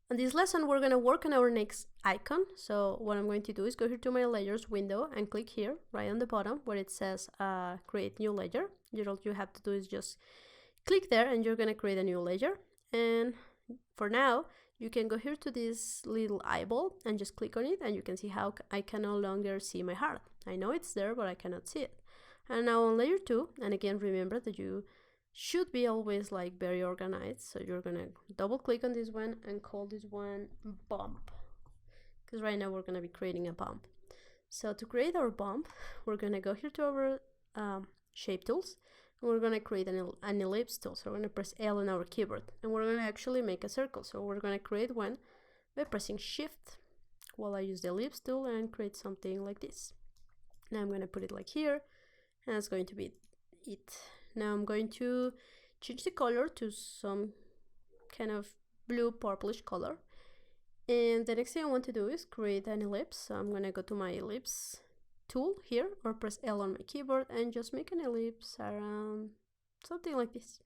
On this lesson, we're going to work on our next icon. So what I'm going to do is go here to my layers window and click here right on the bottom where it says create new layer. All you have to do is just click there and you're going to create a new layer. And for now, you can go here to this little eyeball and just click on it, and you can see how I can no longer see my heart. I know it's there, but I cannot see it. And now on layer 2, and again remember that you should be always like very organized. So you're gonna double click on this one and call this one bump, because right now we're gonna be creating a bump. So to create our bump, we're gonna go here to our shape tools, and we're gonna create an ellipse tool. So we're gonna press L on our keyboard, and we're gonna actually make a circle. So we're gonna create one by pressing Shift while I use the ellipse tool and create something like this. Now I'm gonna put it like here, and that's going to be it. Now I'm going to change the color to some kind of blue purplish color. And the next thing I want to do is create an ellipse. So I'm going to go to my ellipse tool here, or press L on my keyboard and just make an ellipse around something like this.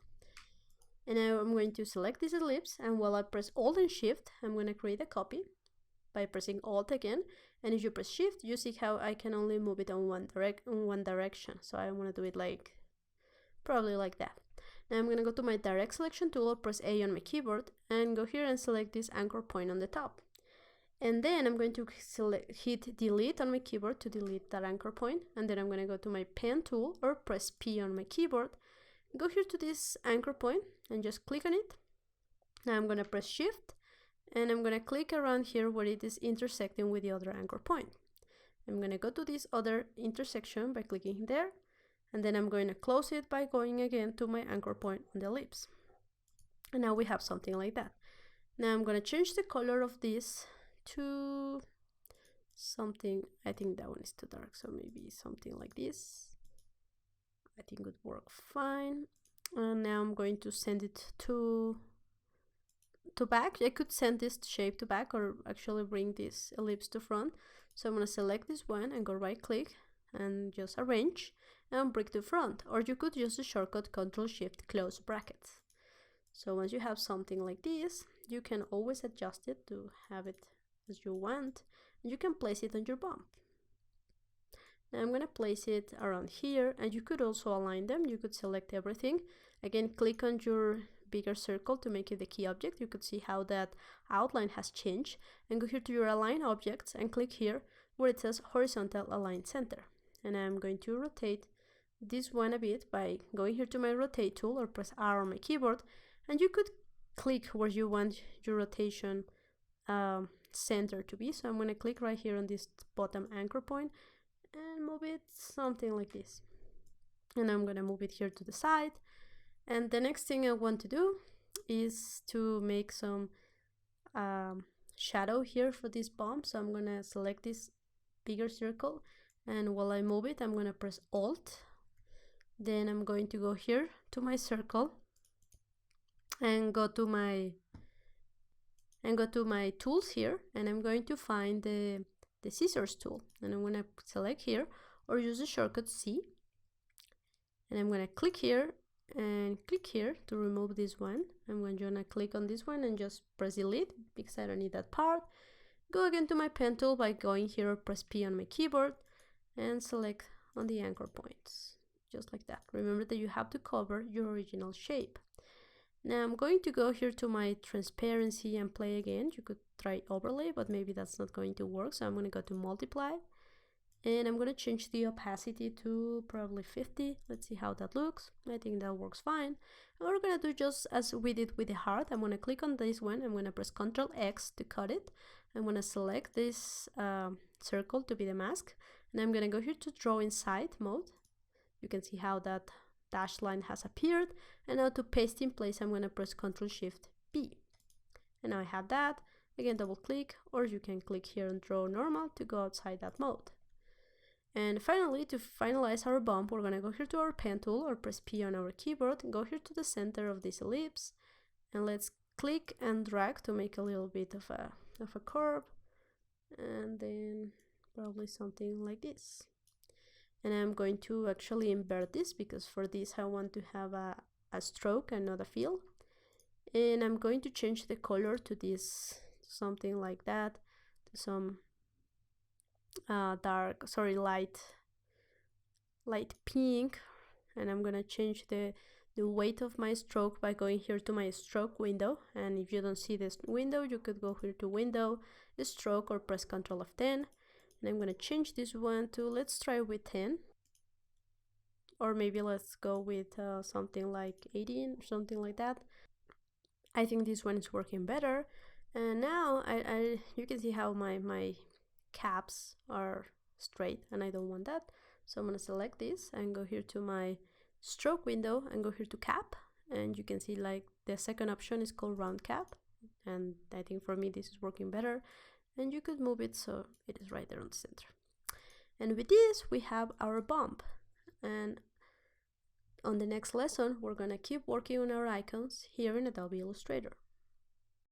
And now I'm going to select this ellipse, and while I press Alt and Shift, I'm going to create a copy by pressing Alt again. And if you press Shift, you see how I can only move it on one direction. So I want to do it like probably like that. Now I'm going to go to my direct selection tool, press A on my keyboard, and go here and select this anchor point on the top. And then I'm going to hit delete on my keyboard to delete that anchor point. And then I'm going to go to my pen tool, or press P on my keyboard, go here to this anchor point and just click on it. Now I'm going to press Shift, and I'm going to click around here where it is intersecting with the other anchor point. I'm going to go to this other intersection by clicking there, and then I'm going to close it by going again to my anchor point on the ellipse. And now we have something like that. Now I'm going to change the color of this to something, I think that one is too dark, so maybe something like this. I think it would work fine. And now I'm going to send it to back. I could send this shape to back, or actually bring this ellipse to front. So I'm going to select this one and go right click and just arrange and bring to front, or you could use the shortcut Ctrl Shift close brackets. So once you have something like this, you can always adjust it to have it as you want, and you can place it on your bump. Now I'm going to place it around here, and you could also align them. You could select everything. Again, click on your bigger circle to make it the key object. You could see how that outline has changed, and go here to your align objects and click here where it says horizontal align center. And I'm going to rotate this one a bit by going here to my rotate tool, or press R on my keyboard, and you could click where you want your rotation center to be. So I'm going to click right here on this bottom anchor point and move it something like this. And I'm going to move it here to the side. And the next thing I want to do is to make some shadow here for this bump. So I'm going to select this bigger circle, and while I move it, I'm going to press Alt. Then I'm going to go here to my circle and go to my tools here, and I'm going to find the scissors tool, and I'm going to select here, or use the shortcut C, and I'm going to click here and click here to remove this one. I'm going to click on this one and just press delete because I don't need that part. Go again to my pen tool by going here, or press P on my keyboard and select on the anchor points, just like that. Remember that you have to cover your original shape. Now I'm going to go here to my transparency and play again. You could try overlay, but maybe that's not going to work. So I'm going to go to multiply, and I'm going to change the opacity to probably 50. Let's see how that looks. I think that works fine. And we're going to do just as we did with the heart. I'm going to click on this one. I'm going to press Ctrl X to cut it. I'm going to select this circle to be the mask. And I'm going to go here to draw inside mode. You can see how that dashed line has appeared. And now to paste in place, I'm going to press Ctrl Shift P. And now I have that. Again, double click, or you can click here and draw normal to go outside that mode. And finally, to finalize our bump, we're going to go here to our pen tool, or press P on our keyboard, go here to the center of this ellipse, and let's click and drag to make a little bit of a curve, and then probably something like this. And I'm going to actually invert this, because for this I want to have a stroke and not a fill. And I'm going to change the color to this something like that, to some light pink, and I'm gonna change the weight of my stroke by going here to my stroke window. And if you don't see this window, you could go here to window, stroke, or press Ctrl F10. And I'm gonna change this one to, let's try with 10, or maybe let's go with something like 18 or something like that. I think this one is working better. And now you can see how my caps are straight, and I don't want that. So I'm going to select this and go here to my stroke window and go here to cap, and you can see like the second option is called round cap, and I think for me this is working better, and you could move it so it is right there on the center. And with this we have our bump, and on the next lesson we're going to keep working on our icons here in Adobe Illustrator.